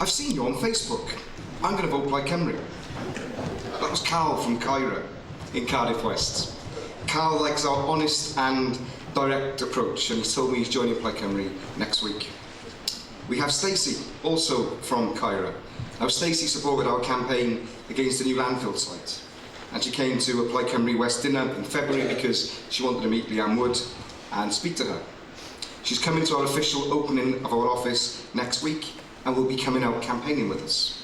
I've seen you on Facebook. I'm going to vote Plaid Cymru. That was Carl from Caerdydd in Cardiff West. Carl likes our honest and direct approach, and he's told me he's joining Plaid Cymru next week. We have Stacey, also from Caerdydd. Now, Stacey supported our campaign against the new landfill site, and she came to a Plaid Cymru West dinner in February because she wanted to meet Leanne Wood and speak to her. She's coming to our official opening of our office next week and will be coming out campaigning with us.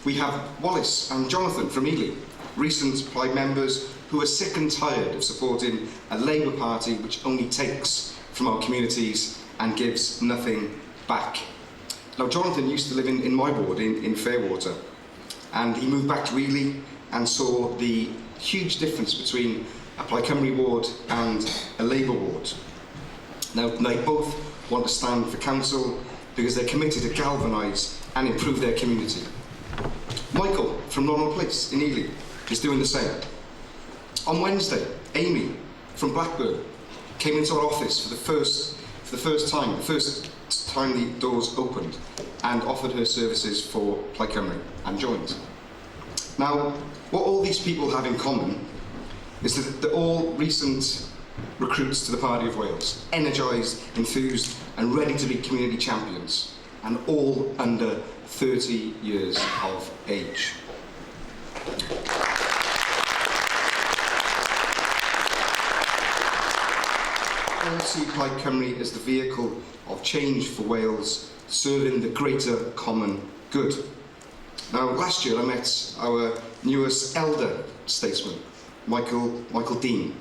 We have Wallace and Jonathan from Ely, recent Plaid members who are sick and tired of supporting a Labour Party which only takes from our communities and gives nothing back. Now, Jonathan used to live in my ward in Fairwater, and he moved back to Ely and saw the huge difference between a Plaid Cymru ward and a Labour ward. Now, they both want to stand for council because they're committed to galvanise and improve their community. Michael from Ronald Place in Ely is doing the same. On Wednesday, Amy from Blackburn came into our office for the first time the doors opened, and offered her services for Plaid Cymru and joined. Now, what all these people have in common is that they're all recent recruits to the Party of Wales, energised, enthused and ready to be community champions, and all under 30 years of age. All see Plaid Cymru as the vehicle of change for Wales, serving the greater common good. Now, last year I met our newest elder statesman, Michael Dean.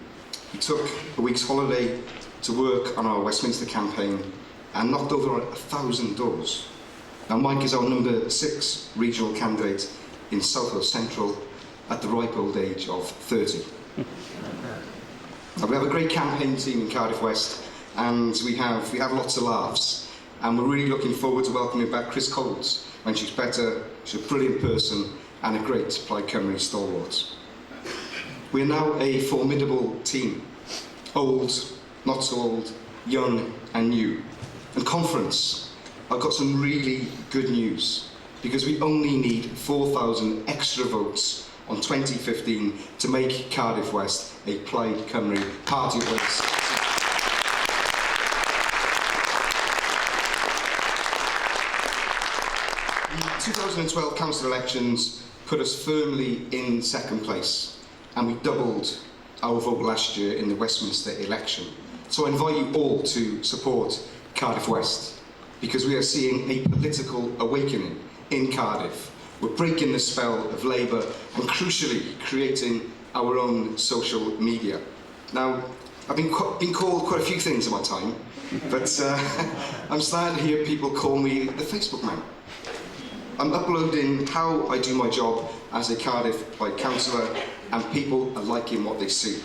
He took a week's holiday to work on our Westminster campaign and knocked over 1,000 doors. Now, Mike is our number 6 regional candidate in South Wales Central at the ripe old age of 30. Now, we have a great campaign team in Cardiff West, and we have lots of laughs, and we're really looking forward to welcoming back Chris Coles when she's better. She's a brilliant person and a great Plaid Cymru stalwart. We are now a formidable team, old, not so old, young and new. And conference, I've got some really good news, because we only need 4,000 extra votes on 2015 to make Cardiff West a Plaid Cymru Party of Wales. The 2012 council elections put us firmly in second place, and we doubled our vote last year in the Westminster election. So I invite you all to support Cardiff West, because we are seeing a political awakening in Cardiff. We're breaking the spell of Labour and, crucially, creating our own social media. Now, I've been called quite a few things in my time, but I'm starting to hear people call me the Facebook man. I'm uploading how I do my job as a Cardiff Plaid councillor, and people are liking what they see.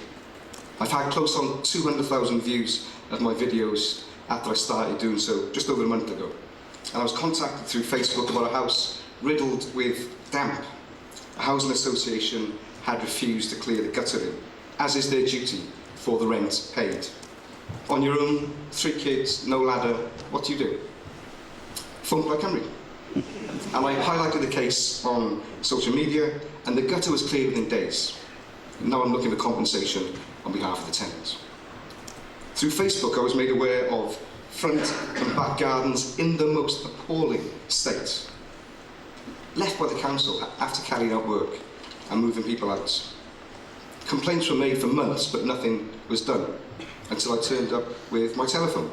I've had close on 200,000 views of my videos after I started doing so just over a month ago. And I was contacted through Facebook about a house riddled with damp. A housing association had refused to clear the guttering, as is their duty for the rent paid. On your own, 3 kids, no ladder, what do? Phone Plaid Cymru. And I highlighted the case on social media, and the gutter was cleared within days. And now I'm looking for compensation on behalf of the tenants. Through Facebook, I was made aware of front and back gardens in the most appalling state, left by the council after carrying out work and moving people out. Complaints were made for months, but nothing was done until I turned up with my telephone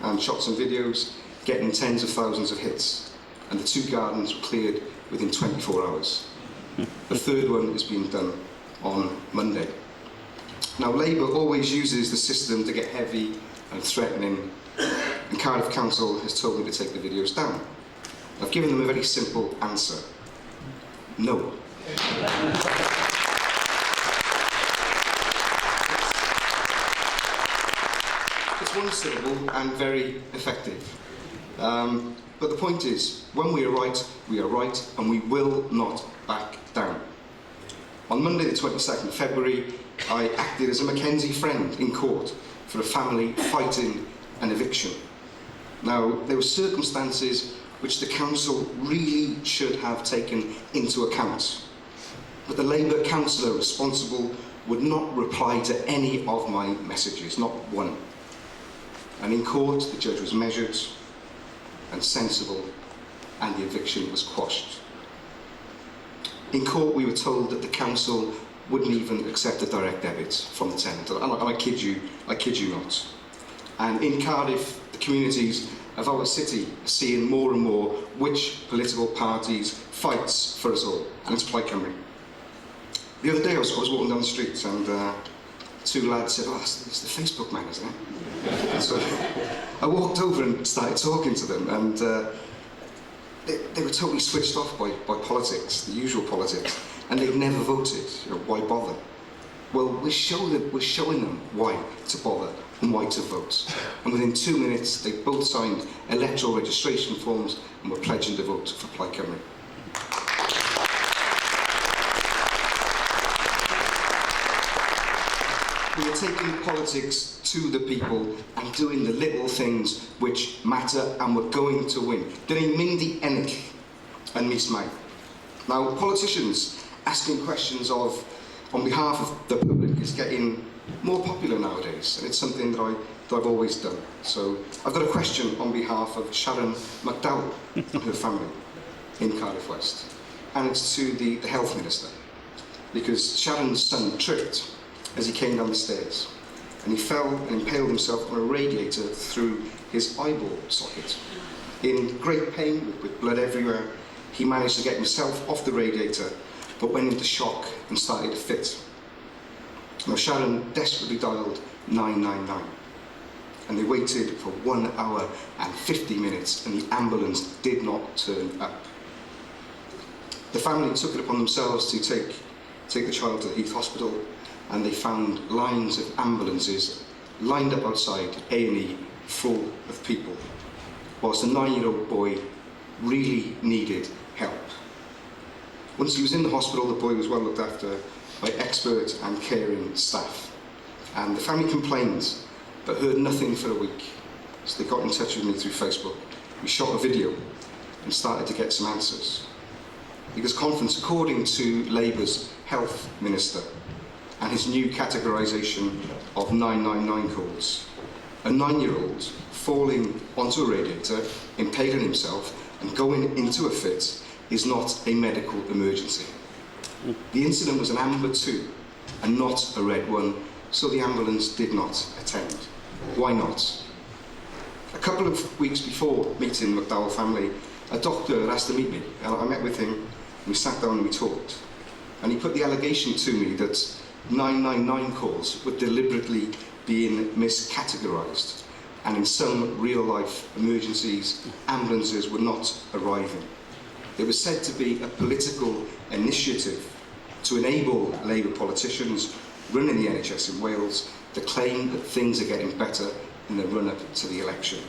and shot some videos, getting tens of thousands of hits. And the 2 gardens were cleared within 24 hours. The 3rd one is being done on Monday. Now, Labour always uses the system to get heavy and threatening, and Cardiff Council has told me to take the videos down. I've given them a very simple answer: no. It's one syllable and very effective. But the point is, when we are right, and we will not back down. On Monday the 22nd of February, I acted as a Mackenzie friend in court for a family fighting an eviction. Now, there were circumstances which the council really should have taken into account. But the Labour councillor responsible would not reply to any of my messages, not one. And in court, the judge was measured and sensible, and the eviction was quashed. In court, we were told that the council wouldn't even accept a direct debit from the tenant. And I kid you not. And in Cardiff, the communities of our city are seeing more and more which political parties fights for us all, and it's Plaid Cymru. The other day I was walking down the street and two lads said, "Oh, it's the Facebook man, isn't it?" So I walked over and started talking to them, and they were totally switched off by politics, the usual politics, and they'd never voted. You know, why bother? Well, we're showing them why to bother and why to vote. And within 2 minutes, they both signed electoral registration forms and were pledging to vote for Plaid Cymru. We are taking politics to the people and doing the little things which matter, and we're going to win. Dyna mynd I ennill yn mis Mai. Now, politicians asking questions on behalf of the public is getting more popular nowadays, and it's something that I've always done. So I've got a question on behalf of Sharon McDowell and her family in Cardiff West, and it's to the Health Minister, because Sharon's son tripped as he came down the stairs, and he fell and impaled himself on a radiator through his eyeball socket. In great pain, with blood everywhere, he managed to get himself off the radiator, but went into shock and started to fit. Now, Sharon desperately dialed 999, and they waited for 1 hour and 50 minutes, and the ambulance did not turn up. The family took it upon themselves to take the child to the Heath Hospital, and they found lines of ambulances lined up outside A&E full of people, whilst a 9-year-old boy really needed help. Once he was in the hospital, the boy was well looked after by expert and caring staff. And the family complained, but heard nothing for a week. So they got in touch with me through Facebook. We shot a video and started to get some answers. Because conference, according to Labour's Health Minister and his new categorisation of 999 calls, a 9-year-old falling onto a radiator, impaling himself and going into a fit is not a medical emergency. The incident was an amber 2 and not a red 1, so the ambulance did not attend. Why not? A couple of weeks before meeting the McDowell family, a doctor had asked to meet me. I met with him, and we sat down and we talked. And he put the allegation to me that 999 calls were deliberately being miscategorised, and in some real-life emergencies, ambulances were not arriving. It was said to be a political initiative to enable Labour politicians running the NHS in Wales to claim that things are getting better in the run-up to the election.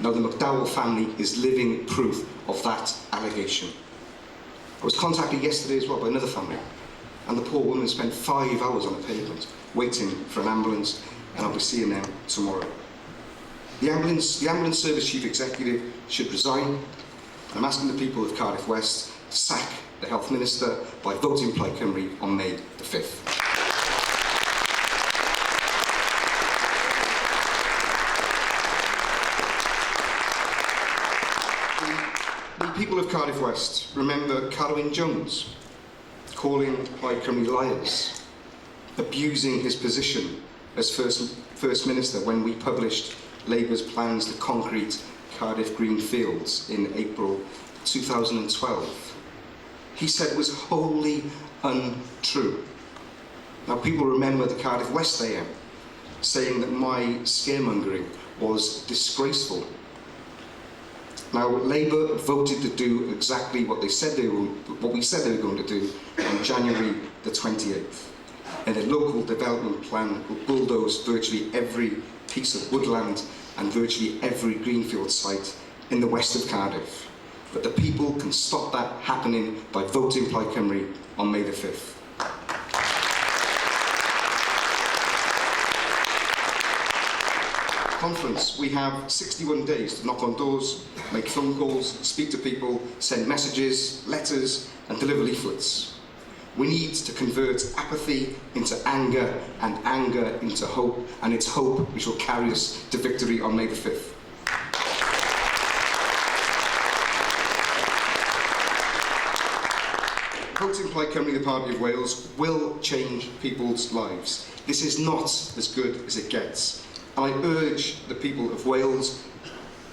Now, the McDowell family is living proof of that allegation. I was contacted yesterday as well by another family, and the poor woman spent 5 hours on the pavement waiting for an ambulance, and I'll be seeing them tomorrow. The ambulance service chief executive should resign. I'm asking the people of Cardiff West to sack the Health Minister by voting Plaid Cymru on May the 5th. The people of Cardiff West remember Carwyn Jones calling Plaid Cymru liars, abusing his position as First Minister when we published Labour's plans to concrete Cardiff Green Fields in April 2012. He said was wholly untrue. Now, people remember the Cardiff West AM saying that my scaremongering was disgraceful. Now, Labour voted to do exactly what we said they were going to do on January the 28th. And a local development plan will bulldoze virtually every piece of woodland and virtually every greenfield site in the west of Cardiff. But the people can stop that happening by voting Plaid Cymru on May the 5th. conference, we have 61 days to knock on doors, make phone calls, speak to people, send messages, letters, and deliver leaflets. We need to convert apathy into anger and anger into hope, and it's hope which will carry us to victory on May the 5th. Voting Plaid Cymru, the Party of Wales, will change people's lives. This is not as good as it gets. And I urge the people of Wales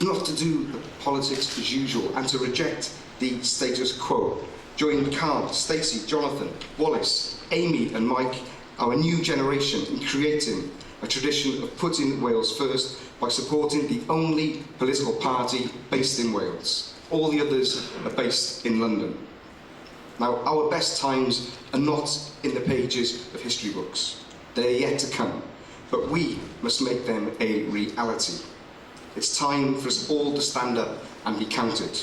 not to do the politics as usual and to reject the status quo. Join Carl, Stacey, Jonathan, Wallace, Amy and Mike, our new generation, in creating a tradition of putting Wales first by supporting the only political party based in Wales. All the others are based in London. Now, our best times are not in the pages of history books. They're yet to come, but we must make them a reality. It's time for us all to stand up and be counted.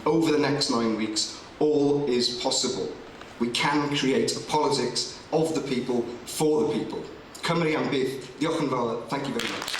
Over the next 9 weeks, all is possible. We can create a politics of the people, for the people. Cymru am byth. Diolch yn fawr. Thank you very much.